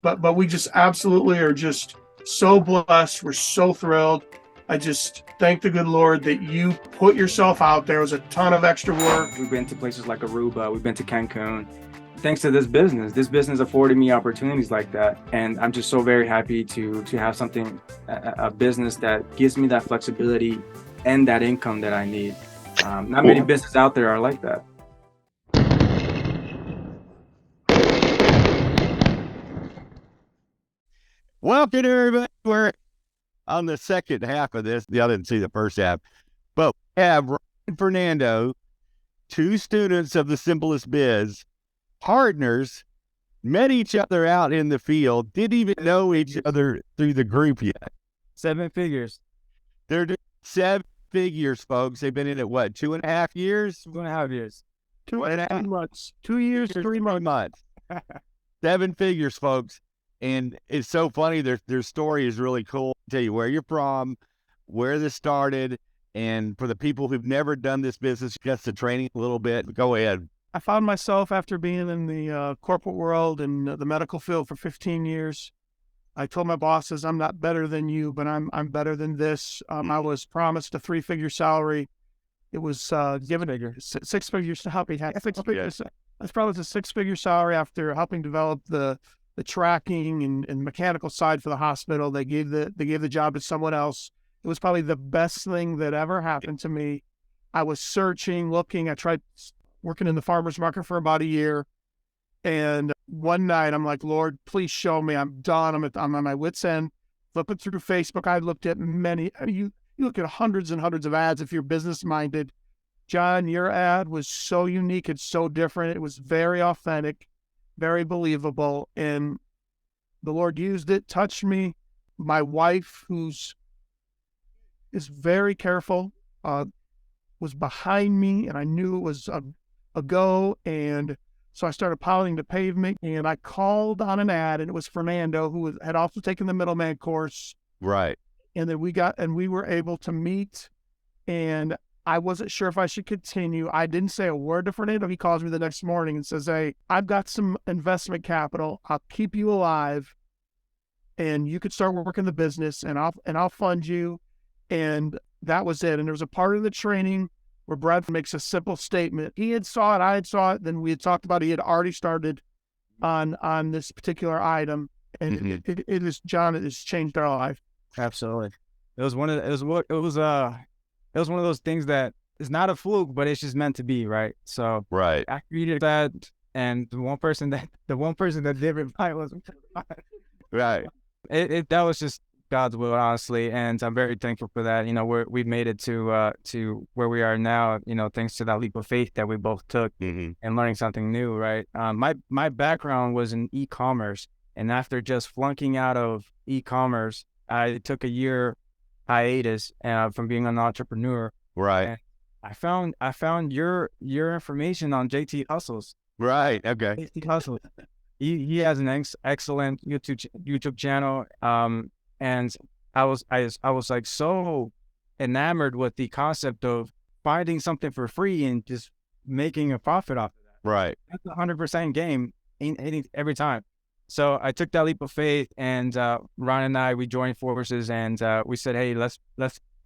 but we just absolutely are just so blessed. We're so thrilled. I just thank the good Lord that you put yourself out there. It was a ton of extra work. We've been to places like Aruba, we've been to Cancun. Thanks to this business afforded me opportunities like that. And I'm just so very happy to have something, a business that gives me that flexibility and that income that I need. Not many businesses out there are like that. Welcome, everybody. We're on the second half of this. I didn't see the first half, but we have Ron and Fernando, two students of the Simplest Biz, partners, met each other out in the field, didn't even know each other through the group yet. 7 figures. They're doing 7 figures, folks. They've been in it, what, 2.5 years? 2.5 years. 2.5 months. 2 years, 3 months. 7 figures, folks. And it's so funny. Their story is really cool. I'll tell you where you're from, where this started, and for the people who've never done this business, just the training a little bit. Go ahead. I found myself after being in the corporate world and the medical field for 15 years. I told my bosses, I'm not better than you, but I'm better than this. I was promised a 3-figure salary. It was given 6 figures to help me. 6 figures. I was promised a 6-figure salary after helping develop the tracking and mechanical side for the hospital. They gave the job to someone else. It was probably the best thing that ever happened to me. I was searching, looking. I tried working in the farmer's market for about a year. And one night I'm like, Lord, please show me. I'm done. I'm on my wit's end. Flipping through Facebook, I looked at many. You look at hundreds and hundreds of ads if you're business minded. John, your ad was so unique. It's so different. It was very authentic, very believable. And the Lord used it, touched me. My wife, is very careful, was behind me, and I knew it was a go. And so I started pounding the pavement, and I called on an ad, and it was Fernando, who had also taken the middleman course. Right. And then we were able to meet, and I wasn't sure if I should continue. I didn't say a word to Fernando. He calls me the next morning and says, hey, I've got some investment capital. I'll keep you alive, and you could start working the business, and I'll fund you. And that was it. And there was a part of the training where Brad makes a simple statement. He had saw it, I had saw it, then we had talked about it. He had already started on this particular item. And it is, John, it has changed our life. Absolutely. It was one of those things that is not a fluke, but it's just meant to be, right? So right. I created that, and the one person that did reply was right. That was just God's will, honestly, and I'm very thankful for that. We've made it to where we are now. Thanks to that leap of faith that we both took and learning something new, right? My background was in e-commerce, and after just flunking out of e-commerce, I took a year hiatus from being an entrepreneur. Right. And I found your information on JT Hustles. Right. Okay. JT Hustles. He has an excellent YouTube channel. And I was like so enamored with the concept of finding something for free and just making a profit off of that. Right. That's 100% game every time. So I took that leap of faith, and Ron and I, we joined forces, and we said, hey, let's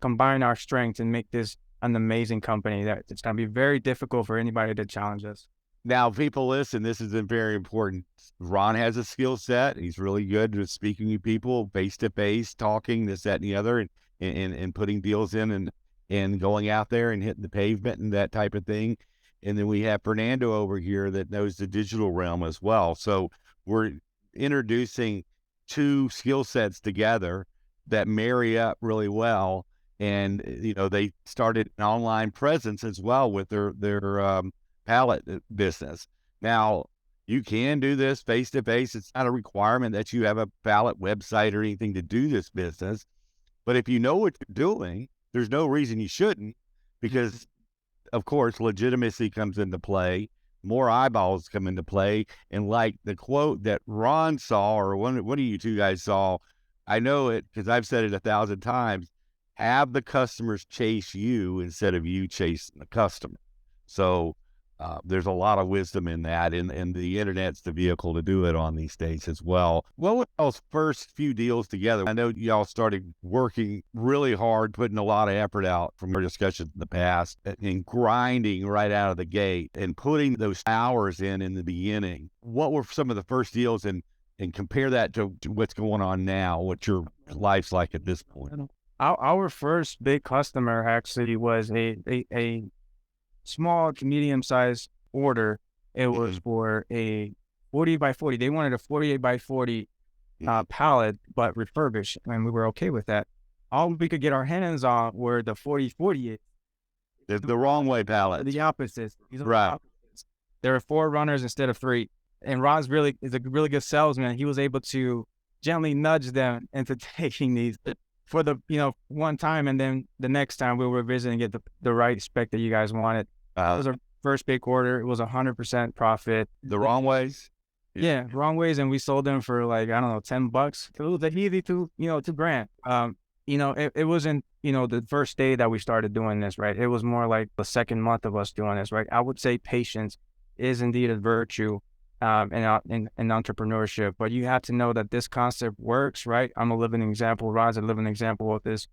combine our strengths and make this an amazing company that it's going to be very difficult for anybody to challenge us. Now, people, listen, this is very important. Ron has a skill set. He's really good at speaking to people face-to-face, talking, this, that, and the other, and putting deals in and going out there and hitting the pavement and that type of thing. And then we have Fernando over here that knows the digital realm as well. So we're introducing two skill sets together that marry up really well. And, they started an online presence as well with their pallet business. Now, you can do this face-to-face. It's not a requirement that you have a pallet website or anything to do this business. But if you know what you're doing, there's no reason you shouldn't, because, of course, legitimacy comes into play. More eyeballs come into play. And like the quote that Ron saw, or one of you two guys saw, I know it because I've said it 1,000 times, have the customers chase you instead of you chasing the customer. So there's a lot of wisdom in that, and the internet's the vehicle to do it on these days as well. What were y'all's first few deals together? I know y'all started working really hard, putting a lot of effort out from our discussions in the past, and grinding right out of the gate and putting those hours in the beginning. What were some of the first deals, and compare that to what's going on now, what your life's like at this point? Our first big customer actually was a small to medium sized order. It was for a 40 by 40. They wanted a 48 by 40 pallet, but refurbished, and we were okay with that. All we could get our hands on were the 40-40. The wrong way pallets. The opposites. These are the Right. opposites. There are 4 runners instead of 3. And Ron's is a really good salesman. He was able to gently nudge them into taking these for the, one time, and then the next time we'll revisit and get the right spec that you guys wanted. It was our first big order. It was 100% profit. The wrong ways? Yeah, wrong ways, and we sold them for like, I don't know, $10. It was like easy to, $2,000. It wasn't, the first day that we started doing this, right? It was more like the second month of us doing this, right? I would say patience is indeed a virtue in entrepreneurship, but you have to know that this concept works, right? I'm a living example. Rod's a living example of this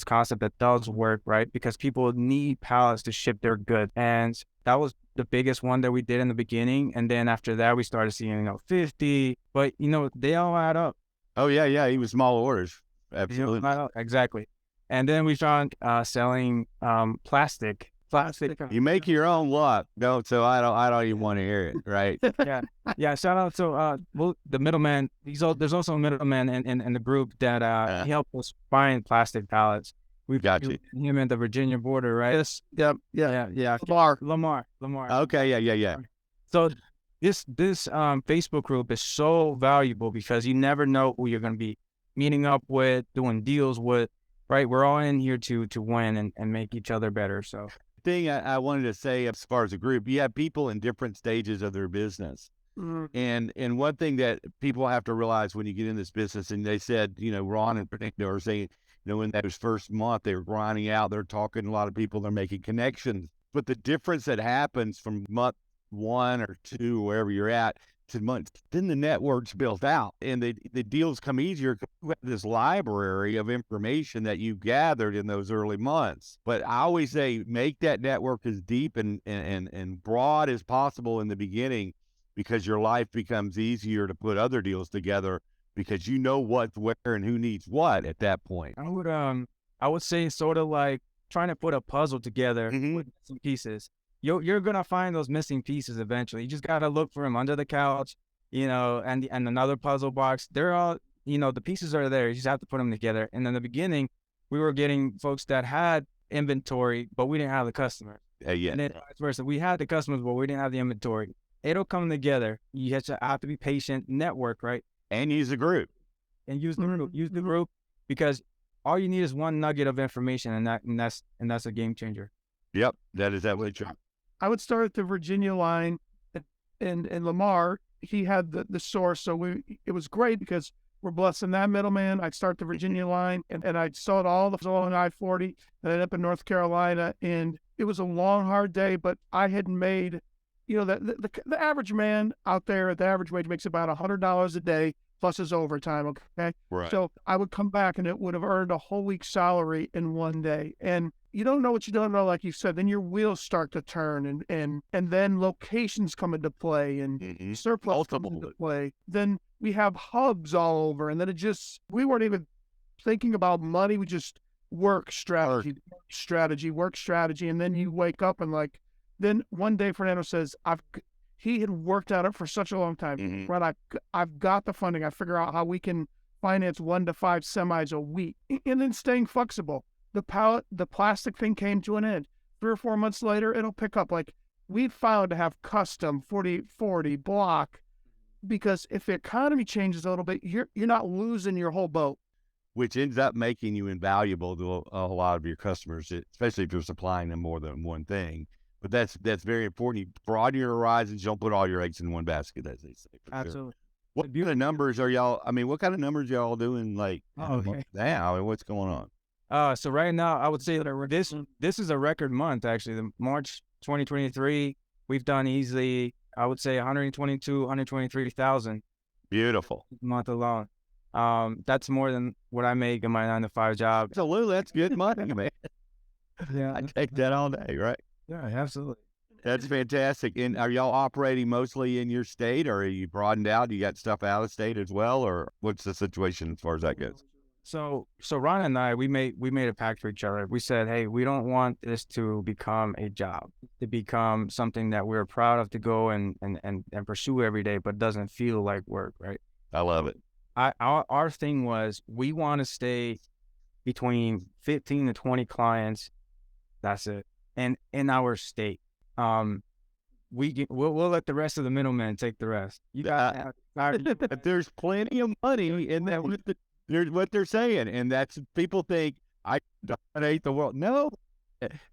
concept that does work, right? Because people need pallets to ship their goods. And that was the biggest one that we did in the beginning. And then after that, we started seeing, 50, but they all add up. Oh yeah. Even small orders. Absolutely. Exactly. And then we started selling plastic. You make your own luck, so I don't even want to hear it, right? Yeah. Shout out to the middleman. There's also a middleman in the group that he helped us find plastic pallets. We've got him at the Virginia border, right? Yes. Yep. Yeah. Lamar. Okay. Yeah. So this Facebook group is so valuable because you never know who you're going to be meeting up with, doing deals with, right? We're all in here to win and make each other better. So. Thing I wanted to say as far as a group, you have people in different stages of their business. And one thing that people have to realize when you get in this business, and they said, Ron in particular, saying, in that first month, they were grinding out, they're talking to a lot of people, they're making connections. But the difference that happens from month 1 or 2, wherever you're at, to months, then the network's built out and the deals come easier because you have this library of information that you gathered in those early months. But I always say make that network as deep and broad as possible in the beginning, because your life becomes easier to put other deals together because you know what's where and who needs what at that point. I would say sort of like trying to put a puzzle together with some pieces. You're gonna find those missing pieces eventually. You just gotta look for them under the couch, and another puzzle box. They're all, the pieces are there. You just have to put them together. And in the beginning, we were getting folks that had inventory, but we didn't have the customers. Yeah. And then vice versa. We had the customers, but we didn't have the inventory. It'll come together. You have to be patient, network, right? And use the group. And use the group. Use the group, because all you need is one nugget of information, and that's a game changer. Yep, that is definitely true. I would start at the Virginia line, and Lamar, he had the source. So it was great because we're blessing that middleman. I'd start the Virginia line, and I'd sell all on I-40, and I ended up in North Carolina. And it was a long, hard day, but I had made, the average man out there at the average wage makes about $100 a day plus his overtime. Okay. Right. So I would come back and it would have earned a whole week's salary in one day. And you don't know what you don't know, like you said, then your wheels start to turn and then locations come into play and surplus comes into play. Then we have hubs all over, and then we weren't even thinking about money. We just work strategy. And then you wake up and then one day Fernando says, he had worked at it for such a long time. Right, I've got the funding. I figure out how we can finance 1 to 5 semis a week, and then staying flexible. The plastic thing came to an end. 3 or 4 months later, it'll pick up. We found to have custom 40 block, because if the economy changes a little bit, you're not losing your whole boat. Which ends up making you invaluable to a lot of your customers, especially if you're supplying them more than one thing. But that's very important. You broaden your horizons. You don't put all your eggs in one basket, as they say. Absolutely. Sure. What kind of numbers are y'all? What kind of numbers y'all doing now? And what's going on? So right now, I would say that this is a record month. Actually, the March 2023 we've done easily, I would say 122, 123,000 Beautiful. a month alone. That's more than what I make in my 9 to 5 job. Absolutely. That's good money, man. Yeah, I take that all day, right? yeah, absolutely. That's fantastic. And are y'all operating mostly in your state, or are you broadened out? You got stuff out of state as well, or what's the situation as far as that goes? So Ron and I, we made a pact for each other. We said, hey, we don't want this to become a job, to become something that we're proud of to go and pursue every day, but doesn't feel like work, right? I love it. Our thing was, we want to stay between 15 to 20 clients. That's it. And in our state, we'll let the rest of the middlemen take the rest. You got There's plenty of money in that. What they're saying, and that's, people think I dominate the world. No,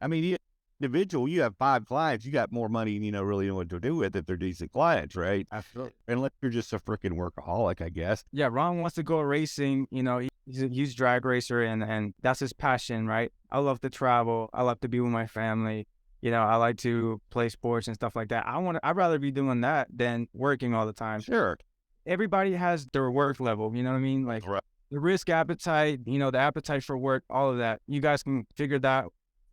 I mean, individual, you have 5 clients, you got more money, really know what to do with if they're decent clients, right? Absolutely. Unless you're just a freaking workaholic, I guess. Yeah, Ron wants to go racing. He's a huge drag racer, and that's his passion, right? I love to travel. I love to be with my family. I like to play sports and stuff like that. I'd rather be doing that than working all the time. Sure. Everybody has their work level, you know what I mean? Like, right. The risk appetite, the appetite for work, all of that. You guys can figure that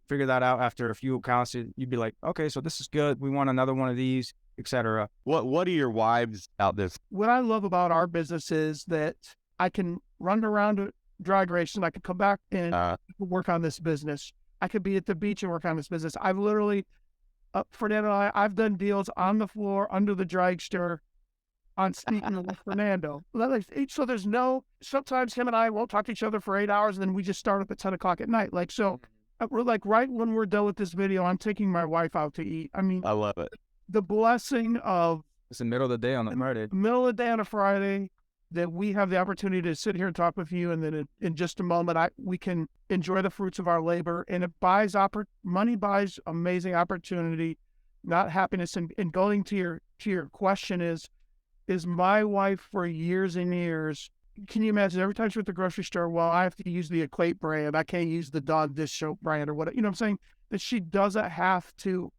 out after a few accounts. You'd be like, okay, so this is good. We want another one of these, etc. What are your wives out this? What I love about our business is that I can run around a drag race and I can come back and work on this business. I could be at the beach and work on this business. I've literally, Fernando and I've done deals on the floor, under the dragster, on speaking with Fernando. So there's sometimes him and I won't talk to each other for 8 hours, and then we just start up at 10 o'clock at night. We're like, right when we're done with this video, I'm taking my wife out to eat. I mean, I love it. The blessing of it's the middle of the day on a Friday. Middle of the day on a Friday, that we have the opportunity to sit here and talk with you, and then in just a moment, we can enjoy the fruits of our labor, and it buys money buys amazing opportunity, not happiness. And going to your question is my wife for years and years. Can you imagine every time she's at the grocery store? Well, I have to use the Equate brand. I can't use the Dog Dish Soap brand or whatever. You know what I'm saying? That she doesn't have to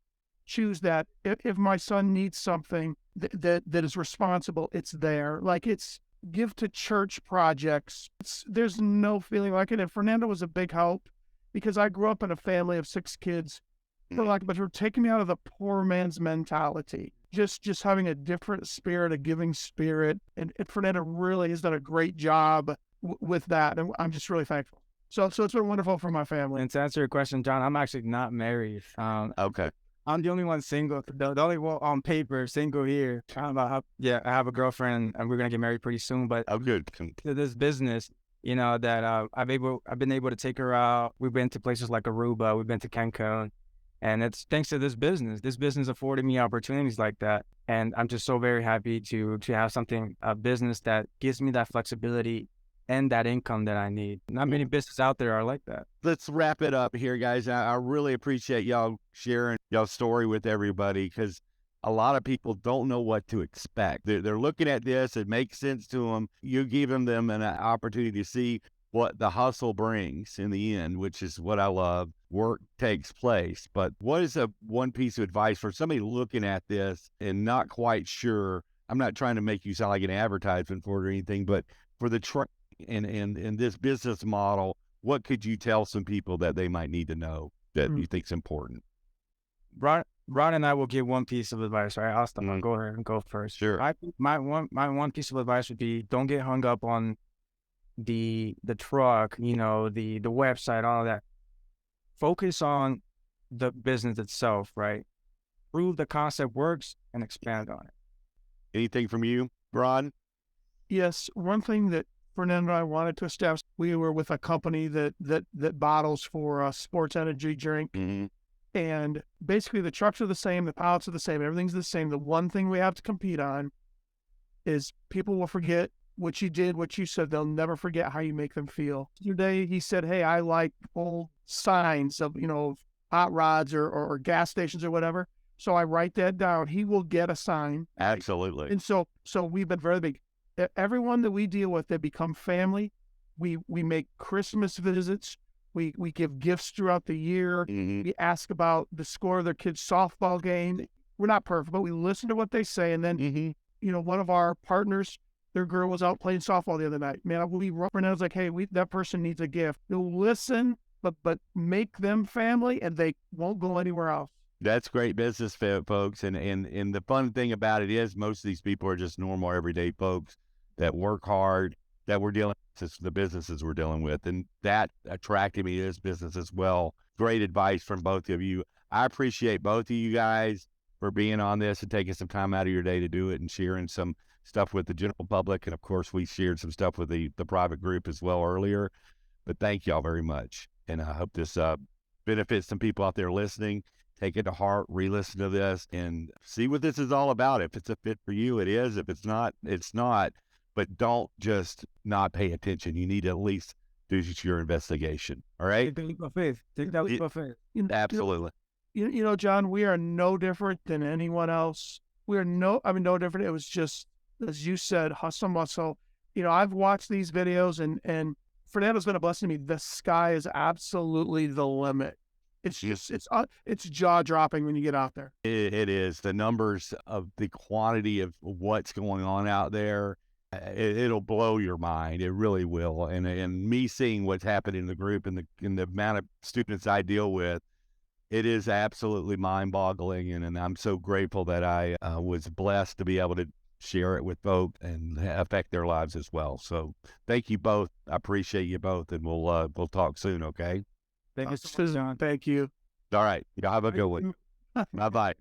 choose that. If my son needs something that is responsible, it's there. Like, it's give to church projects. There's no feeling like it. And Fernando was a big help, because I grew up in a family of 6 kids. But you're taking me out of the poor man's mentality. Just having a different spirit, a giving spirit. And Fernando really has done a great job with that. And I'm just really thankful. So it's been wonderful for my family. And to answer your question, John, I'm actually not married. Okay. I'm the only one single, the only one on paper single here. I have a girlfriend, and we're going to get married pretty soon. But good. To this business, that I've been able to take her out. We've been to places like Aruba. We've been to Cancun. And it's thanks to this business. This business afforded me opportunities like that. And I'm just so very happy to have a business that gives me that flexibility and that income that I need. Not many businesses out there are like that. Let's wrap it up here, guys. I really appreciate y'all sharing y'all's story with everybody, because a lot of people don't know what to expect. They're looking at this. It makes sense to them. You're giving them an opportunity to see what the hustle brings in the end, which is what I love. Work takes place. But what is one piece of advice for somebody looking at this and not quite sure? I'm not trying to make you sound like an advertisement for it or anything, but for the and this business model, what could you tell some people that they might need to know that you think is important? Ron and I will give one piece of advice, right? I'll go ahead and go first. Sure. My one piece of advice would be, don't get hung up on the truck, the website, all of that. Focus on the business itself, right? Prove the concept works and expand on it. Anything from you, Ron? Yes. One thing that Fernando and I wanted to establish, we were with a company that bottles for sports energy drink. Mm-hmm. And basically the trucks are the same, the pallets are the same, everything's the same. The one thing we have to compete on is people will forget what you did, what you said. They'll never forget how you make them feel. Today, he said, hey, I like old signs of, hot rods or gas stations or whatever. So I write that down. He will get a sign. Absolutely. And so we've been very big. Everyone that we deal with, they become family. We make Christmas visits. We give gifts throughout the year. Mm-hmm. We ask about the score of their kids' softball game. we're not perfect, but we listen to what they say. And then, you know, one of our partners, their girl was out playing softball the other night. Man, we and I was like, hey, that person needs a gift. They'll listen, but make them family, and they won't go anywhere else. That's great business, folks. And the fun thing about it is most of these people are just normal, everyday folks that work hard, that we're dealing with the businesses we're dealing with. And that attracted me to this business as well. Great advice from both of you. I appreciate both of you guys for being on this and taking some time out of your day to do it and sharing some stuff with the general public. And of course, we shared some stuff with the private group as well earlier. But thank y'all very much. And I hope this benefits some people out there listening. Take it to heart, re-listen to this, and see what this is all about. If it's a fit for you, it is. If it's not, it's not. But don't just not pay attention. You need to at least do your investigation. All right? Take the leap of faith. Take that leap of faith. Absolutely. You know, John, we are no different than anyone else. We are no different. It was just, as you said, hustle muscle. You know, I've watched these videos, and Fernando's been a blessing to me. The sky is absolutely the limit. It's just, it's jaw dropping when you get out there. It is. The numbers of the quantity of what's going on out there, it'll blow your mind. It really will. And me seeing what's happened in the group and the amount of students I deal with, it is absolutely mind boggling. And I'm so grateful that I was blessed to be able to share it with folks and affect their lives as well. So thank you both. I appreciate you both, and we'll talk soon. Okay. Thank you so much, John. Thank you. All right. Y'all have a good one. Bye-bye.